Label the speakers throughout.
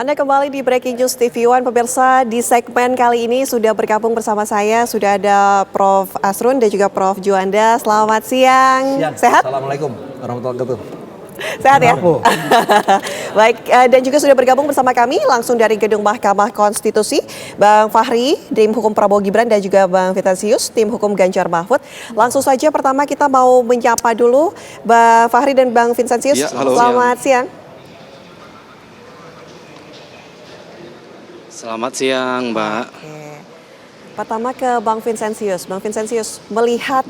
Speaker 1: Anda kembali di Breaking News TV One, pemirsa. Di segmen kali ini sudah bergabung bersama saya, sudah ada Prof. Asrun dan juga Prof. Juanda. Selamat siang. Sehat?
Speaker 2: Assalamualaikum warahmatullahi wabarakatuh.
Speaker 1: Sehat ya? Baik, dan juga sudah bergabung bersama kami langsung dari Gedung Mahkamah Konstitusi, Bang Fahri, tim hukum Prabowo Gibran, dan juga Bang Vitansius, tim hukum Ganjar Mahfud. Langsung saja pertama kita mau menyapa dulu Bang Fahri dan Bang Vitansius.
Speaker 3: Ya, halo.
Speaker 1: Selamat siang.
Speaker 3: Selamat siang, Mbak.
Speaker 1: Oke. Pertama ke Bang Vincentius. Bang Vincentius, melihat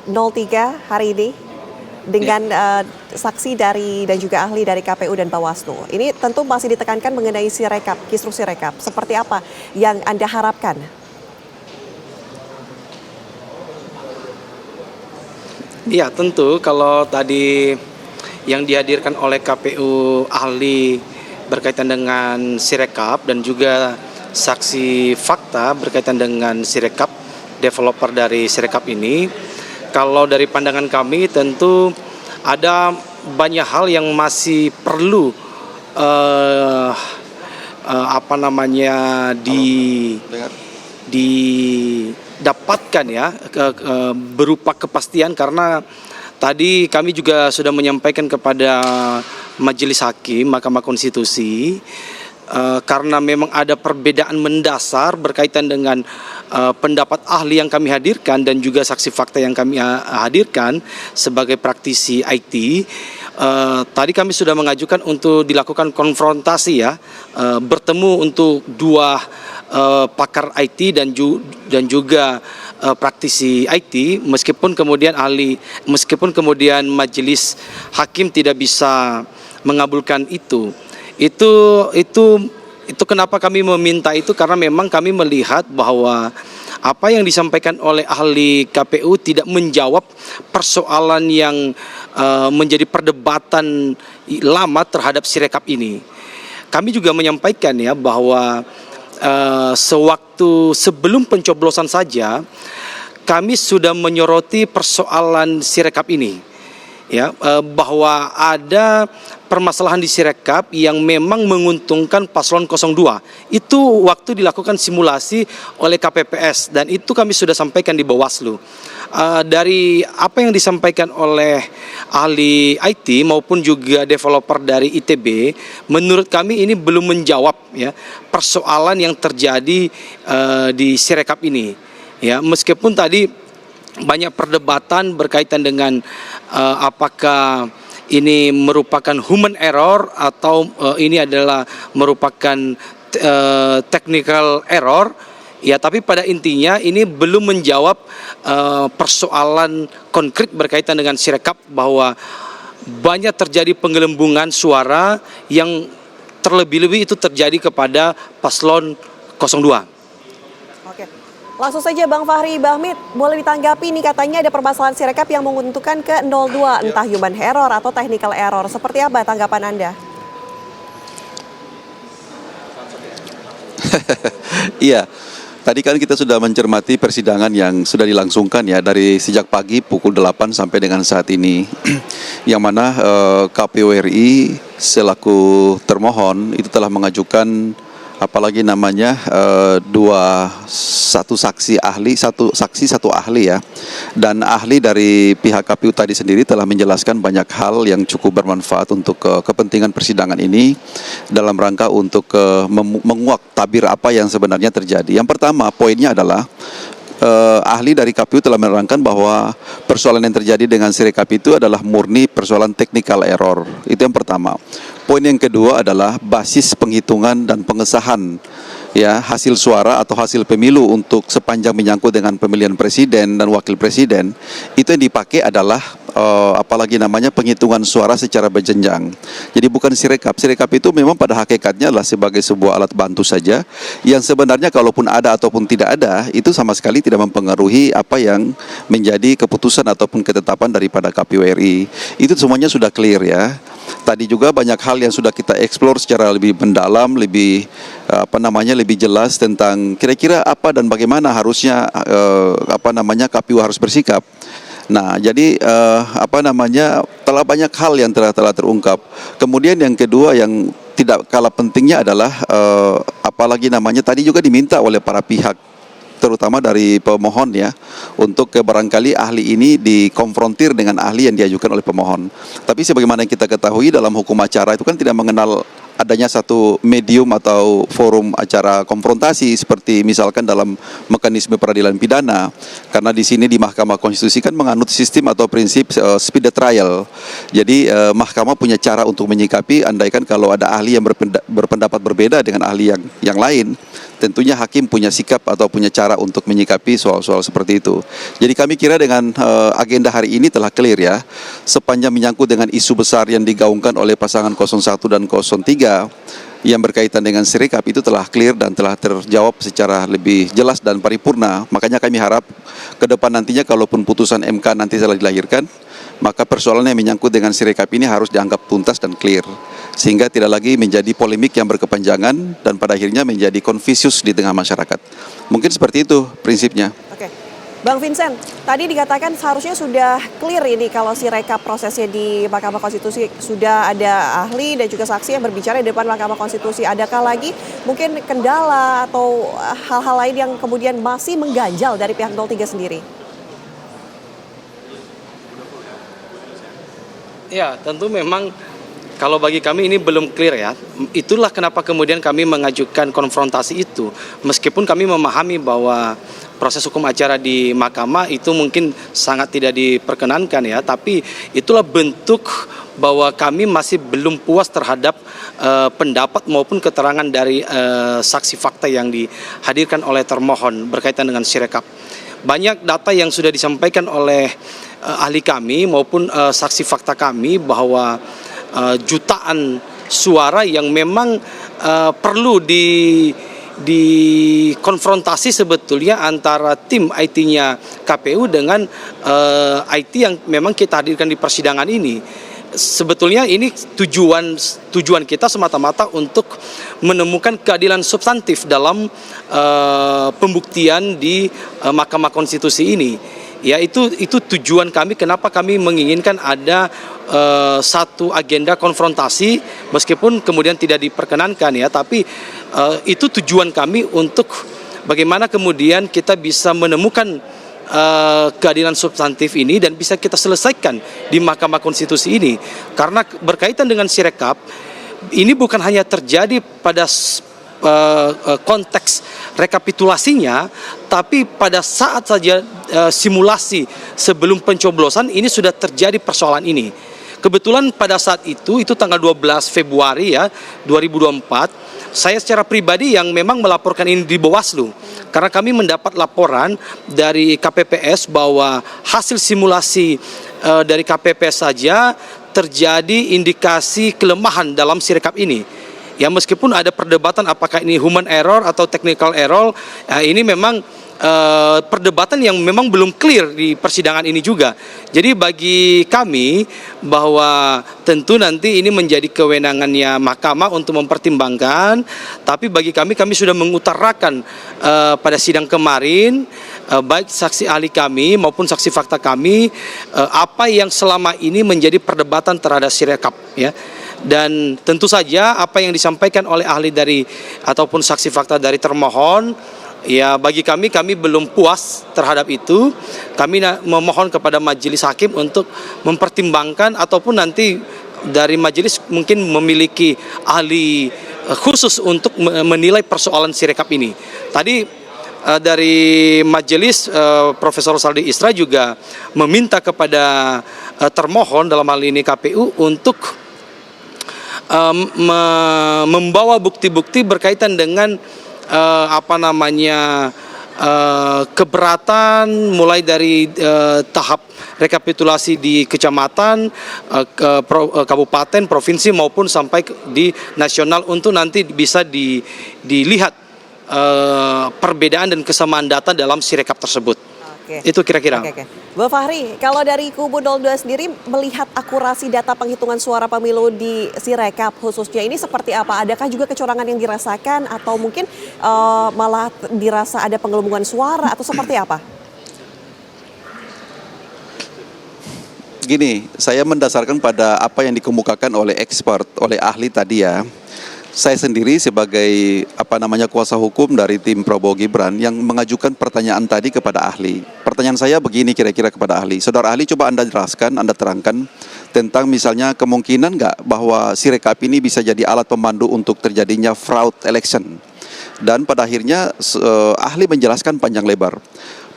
Speaker 1: 03 hari ini dengan saksi dari dan juga ahli dari KPU dan Bawaslu. Ini tentu masih ditekankan mengenai sirekap, kisru sirekap. Seperti apa yang Anda harapkan?
Speaker 3: Iya, tentu kalau tadi yang dihadirkan oleh KPU ahli berkaitan dengan sirekap dan juga saksi fakta berkaitan dengan sirekap, developer dari sirekap ini, kalau dari pandangan kami tentu ada banyak hal yang masih perlu didapatkan ya, berupa kepastian, karena tadi kami juga sudah menyampaikan kepada Majelis Hakim Mahkamah Konstitusi, karena memang ada perbedaan mendasar berkaitan dengan pendapat ahli yang kami hadirkan dan juga saksi fakta yang kami hadirkan sebagai praktisi IT. Tadi kami sudah mengajukan untuk dilakukan konfrontasi ya, bertemu untuk dua pakar IT dan juga praktisi IT, meskipun kemudian majelis hakim tidak bisa mengabulkan itu. Itu kenapa kami meminta itu, karena memang kami melihat bahwa apa yang disampaikan oleh ahli KPU tidak menjawab persoalan yang menjadi perdebatan lama terhadap sirekap ini. Kami juga menyampaikan ya bahwa sewaktu sebelum pencoblosan saja kami sudah menyoroti persoalan sirekap ini. Ya, bahwa ada permasalahan di sirekap yang memang menguntungkan paslon 02. Itu waktu dilakukan simulasi oleh KPPS dan itu kami sudah sampaikan di Bawaslu. Dari apa yang disampaikan oleh ahli IT maupun juga developer dari ITB, menurut kami ini belum menjawab ya persoalan yang terjadi di sirekap ini. Ya, meskipun tadi banyak perdebatan berkaitan dengan apakah ini merupakan human error atau ini adalah merupakan technical error. Ya, tapi pada intinya ini belum menjawab persoalan konkret berkaitan dengan sirekap, bahwa banyak terjadi penggelembungan suara yang terlebih-lebih itu terjadi kepada paslon 02.
Speaker 1: Oke. Langsung saja Bang Fahri Bahmid, boleh ditanggapi nih, katanya ada permasalahan sirekap yang menguntungkan ke 02, entah human error atau technical error. Seperti apa tanggapan Anda?
Speaker 2: Iya, tadi kan kita sudah mencermati persidangan yang sudah dilangsungkan ya dari sejak pagi pukul 8 sampai dengan saat ini. Yang mana KPU RI selaku termohon itu telah mengajukan apalagi namanya satu saksi satu ahli ya, dan ahli dari pihak KPU tadi sendiri telah menjelaskan banyak hal yang cukup bermanfaat untuk kepentingan persidangan ini dalam rangka untuk menguak tabir apa yang sebenarnya terjadi. Yang pertama poinnya adalah ahli dari KPU telah menerangkan bahwa persoalan yang terjadi dengan sirekap itu adalah murni persoalan technical error. Itu yang pertama. Poin yang kedua adalah basis penghitungan dan pengesahan ya hasil suara atau hasil pemilu untuk sepanjang menyangkut dengan pemilihan presiden dan wakil presiden, itu yang dipakai adalah apalagi namanya penghitungan suara secara berjenjang. Jadi bukan sirekap. Sirekap itu memang pada hakikatnya adalah sebagai sebuah alat bantu saja yang sebenarnya kalaupun ada ataupun tidak ada itu sama sekali tidak mempengaruhi apa yang menjadi keputusan ataupun ketetapan daripada KPU RI. Itu semuanya sudah clear ya. Tadi juga banyak hal yang sudah kita eksplor secara lebih mendalam, lebih lebih jelas tentang kira-kira apa dan bagaimana harusnya KPU harus bersikap. Nah, jadi telah banyak hal yang telah terungkap. Kemudian yang kedua yang tidak kalah pentingnya adalah apalagi namanya tadi juga diminta oleh para pihak, terutama dari pemohon ya, untuk barangkali ahli ini dikonfrontir dengan ahli yang diajukan oleh pemohon. Tapi sebagaimana yang kita ketahui dalam hukum acara itu kan tidak mengenal adanya satu medium atau forum acara konfrontasi seperti misalkan dalam mekanisme peradilan pidana, karena di sini di Mahkamah Konstitusi kan menganut sistem atau prinsip speedy trial. Jadi mahkamah punya cara untuk menyikapi andaikan kalau ada ahli yang berpendapat berbeda dengan ahli yang lain, tentunya hakim punya sikap atau punya cara untuk menyikapi soal-soal seperti itu. Jadi kami kira dengan agenda hari ini telah clear ya, sepanjang menyangkut dengan isu besar yang digaungkan oleh pasangan 01 dan 03 yang berkaitan dengan Sirekap itu telah clear dan telah terjawab secara lebih jelas dan paripurna. Makanya kami harap ke depan nantinya kalaupun putusan MK nanti telah dilahirkan, maka persoalan yang menyangkut dengan Sirekap ini harus dianggap tuntas dan clear, sehingga tidak lagi menjadi polemik yang berkepanjangan dan pada akhirnya menjadi konfusius di tengah masyarakat. Mungkin seperti itu prinsipnya.
Speaker 1: Oke. Bang Vincent, tadi dikatakan seharusnya sudah clear ini kalau Sirekap prosesnya di Mahkamah Konstitusi, sudah ada ahli dan juga saksi yang berbicara di depan Mahkamah Konstitusi. Adakah lagi mungkin kendala atau hal-hal lain yang kemudian masih mengganjal dari pihak 03 sendiri?
Speaker 3: Ya, tentu memang kalau bagi kami ini belum clear ya. Itulah kenapa kemudian kami mengajukan konfrontasi itu. Meskipun kami memahami bahwa proses hukum acara di mahkamah itu mungkin sangat tidak diperkenankan ya, tapi itulah bentuk bahwa kami masih belum puas terhadap pendapat maupun keterangan dari saksi fakta yang dihadirkan oleh termohon berkaitan dengan Sirekap. Banyak data yang sudah disampaikan oleh ahli kami maupun saksi fakta kami bahwa jutaan suara yang memang perlu dikonfrontasi sebetulnya antara tim IT-nya KPU dengan IT yang memang kita hadirkan di persidangan ini. Sebetulnya ini tujuan kita semata-mata untuk menemukan keadilan substantif dalam pembuktian di Mahkamah Konstitusi ini. Ya itu tujuan kami, kenapa kami menginginkan ada satu agenda konfrontasi meskipun kemudian tidak diperkenankan ya, tapi itu tujuan kami untuk bagaimana kemudian kita bisa menemukan keadilan substantif ini dan bisa kita selesaikan di Mahkamah Konstitusi ini. Karena berkaitan dengan Sirekap ini bukan hanya terjadi pada konteks rekapitulasinya, tapi pada saat saja simulasi sebelum pencoblosan ini sudah terjadi persoalan ini. Kebetulan pada saat itu tanggal 12 Februari ya 2024, saya secara pribadi yang memang melaporkan ini di Bawaslu, karena kami mendapat laporan dari KPPS bahwa hasil simulasi dari KPPS saja terjadi indikasi kelemahan dalam Sirekap ini. Ya meskipun ada perdebatan apakah ini human error atau technical error, ini memang perdebatan yang memang belum clear di persidangan ini juga. Jadi bagi kami bahwa tentu nanti ini menjadi kewenangannya mahkamah untuk mempertimbangkan, tapi bagi kami sudah mengutarakan pada sidang kemarin, baik saksi ahli kami maupun saksi fakta kami, apa yang selama ini menjadi perdebatan terhadap Sirekap ya. Dan tentu saja apa yang disampaikan oleh ahli dari ataupun saksi fakta dari termohon, ya bagi kami belum puas terhadap itu. Kami memohon kepada majelis hakim untuk mempertimbangkan ataupun nanti dari majelis mungkin memiliki ahli khusus untuk menilai persoalan Sirekap ini. Tadi dari majelis Profesor Saldi Isra juga meminta kepada termohon dalam hal ini KPU untuk membawa bukti-bukti berkaitan dengan keberatan mulai dari tahap rekapitulasi di kecamatan, kabupaten, provinsi maupun sampai di nasional untuk nanti bisa dilihat perbedaan dan kesamaan data dalam Sirekap tersebut.
Speaker 1: Oke.
Speaker 3: Itu kira-kira.
Speaker 1: Oke. Bu Fahri, kalau dari kubu 02 sendiri melihat akurasi data penghitungan suara pemilu di Sirekap khususnya ini seperti apa? Adakah juga kecurangan yang dirasakan atau mungkin malah dirasa ada penggelembungan suara atau seperti apa?
Speaker 2: Gini, saya mendasarkan pada apa yang dikemukakan oleh expert, oleh ahli tadi ya. saya sendiri sebagai kuasa hukum dari tim Prabowo Gibran yang mengajukan pertanyaan tadi kepada ahli. Pertanyaan saya begini kira-kira kepada ahli. Saudara ahli, coba Anda jelaskan, Anda terangkan tentang misalnya kemungkinan nggak bahwa Sirekap ini bisa jadi alat pemandu untuk terjadinya fraud election. Dan pada akhirnya ahli menjelaskan panjang lebar.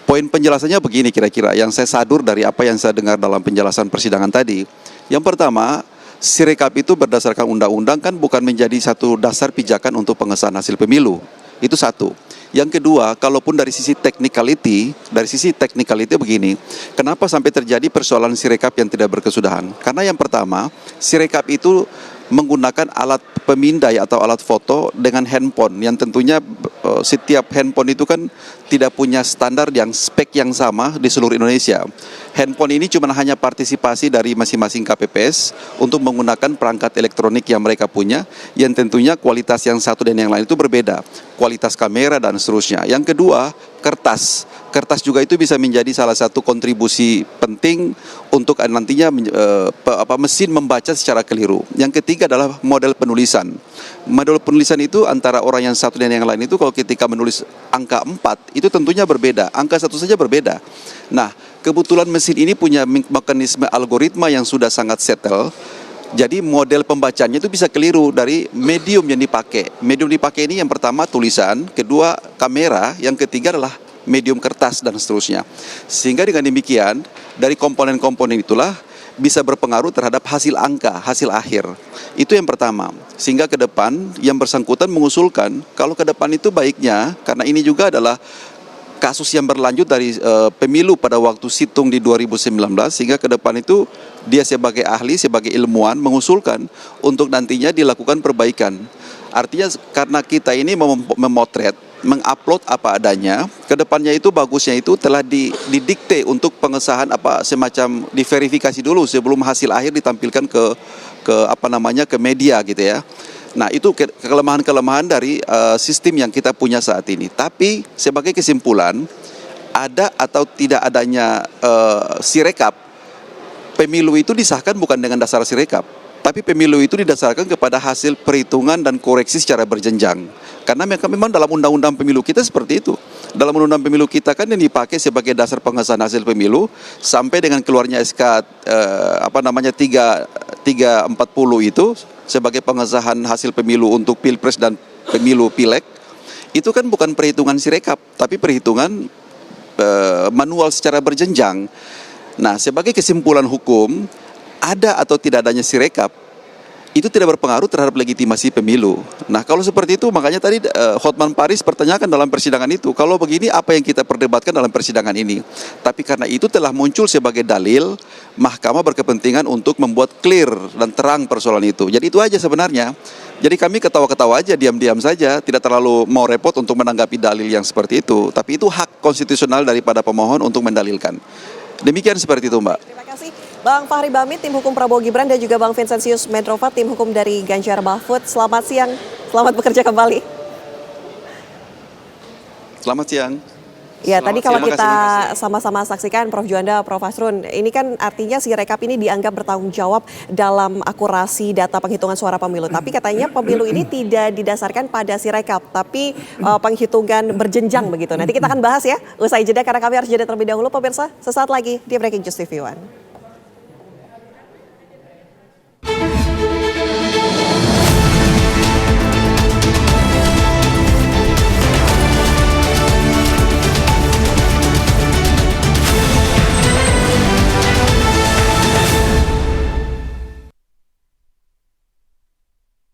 Speaker 2: Poin penjelasannya begini kira-kira yang saya sadur dari apa yang saya dengar dalam penjelasan persidangan tadi. Yang pertama, Sirekap itu berdasarkan undang-undang kan bukan menjadi satu dasar pijakan untuk pengesahan hasil pemilu. Itu satu. Yang kedua, kalaupun dari sisi technicality begini, kenapa sampai terjadi persoalan Sirekap yang tidak berkesudahan? Karena yang pertama, Sirekap itu menggunakan alat pemindai atau alat foto dengan handphone yang tentunya setiap handphone itu kan tidak punya standar yang spek yang sama di seluruh Indonesia. Handphone ini cuma hanya partisipasi dari masing-masing KPPS untuk menggunakan perangkat elektronik yang mereka punya, yang tentunya kualitas yang satu dan yang lain itu berbeda, kualitas kamera dan seterusnya. Yang kedua, kertas juga itu bisa menjadi salah satu kontribusi penting untuk nantinya mesin membaca secara keliru. Yang ketiga adalah model penulisan. Model penulisan itu antara orang yang satu dan yang lain itu kalau ketika menulis angka 4 itu tentunya berbeda, angka 1 saja berbeda. Nah, kebetulan mesin ini punya mekanisme algoritma yang sudah sangat settle. Jadi model pembacanya itu bisa keliru dari medium yang dipakai. Medium dipakai ini yang pertama tulisan, kedua kamera, yang ketiga adalah medium kertas dan seterusnya. Sehingga dengan demikian dari komponen-komponen itulah bisa berpengaruh terhadap hasil angka, hasil akhir. Itu yang pertama. Sehingga ke depan yang bersangkutan mengusulkan kalau ke depan itu baiknya, karena ini juga adalah kasus yang berlanjut dari pemilu pada waktu situng di 2019, sehingga ke depan itu dia sebagai ahli, sebagai ilmuwan mengusulkan untuk nantinya dilakukan perbaikan. Artinya karena kita ini memotret, mengupload apa adanya, kedepannya itu bagusnya itu telah didikte untuk pengesahan semacam diverifikasi dulu sebelum hasil akhir ditampilkan ke media gitu ya. Nah, itu kelemahan-kelemahan dari sistem yang kita punya saat ini. Tapi sebagai kesimpulan, ada atau tidak adanya Sirekap, pemilu itu disahkan bukan dengan dasar Sirekap, tapi pemilu itu didasarkan kepada hasil perhitungan dan koreksi secara berjenjang. Karena memang dalam undang-undang pemilu kita seperti itu. Dalam undang-undang pemilu kita kan yang dipakai sebagai dasar pengesahan hasil pemilu sampai dengan keluarnya SK 340 itu sebagai pengesahan hasil pemilu untuk Pilpres dan pemilu Pileg. Itu kan bukan perhitungan Sirekap, tapi perhitungan manual secara berjenjang. Nah, sebagai kesimpulan hukum, ada atau tidak adanya Sirekap itu tidak berpengaruh terhadap legitimasi pemilu. Nah, kalau seperti itu makanya tadi Hotman Paris pertanyakan dalam persidangan itu, kalau begini apa yang kita perdebatkan dalam persidangan ini? Tapi karena itu telah muncul sebagai dalil, mahkamah berkepentingan untuk membuat clear dan terang persoalan itu. Jadi itu aja sebenarnya. Jadi kami ketawa-ketawa aja, diam-diam saja, tidak terlalu mau repot untuk menanggapi dalil yang seperti itu. Tapi itu hak konstitusional daripada pemohon untuk mendalilkan. Demikian seperti itu, Mbak.
Speaker 1: Terima kasih Bang Fahri Bamit, tim hukum Prabowo Gibran, dan juga Bang Vincentius Medrova, tim hukum dari Ganjar Mahfud. Selamat siang, selamat bekerja kembali.
Speaker 2: Selamat siang.
Speaker 1: Ya,
Speaker 2: Selamat
Speaker 1: tadi kalau
Speaker 2: siang.
Speaker 1: kita
Speaker 2: Terima kasih.
Speaker 1: sama-sama saksikan, Prof. Juanda, Prof. Asrun, ini kan artinya Sirekap ini dianggap bertanggung jawab dalam akurasi data penghitungan suara pemilu. Tapi katanya pemilu ini tidak didasarkan pada Sirekap, tapi penghitungan berjenjang begitu. Nanti kita akan bahas ya, usai jeda karena kami harus jeda terlebih dahulu, pemirsa. Sesaat lagi di Breaking News TV One.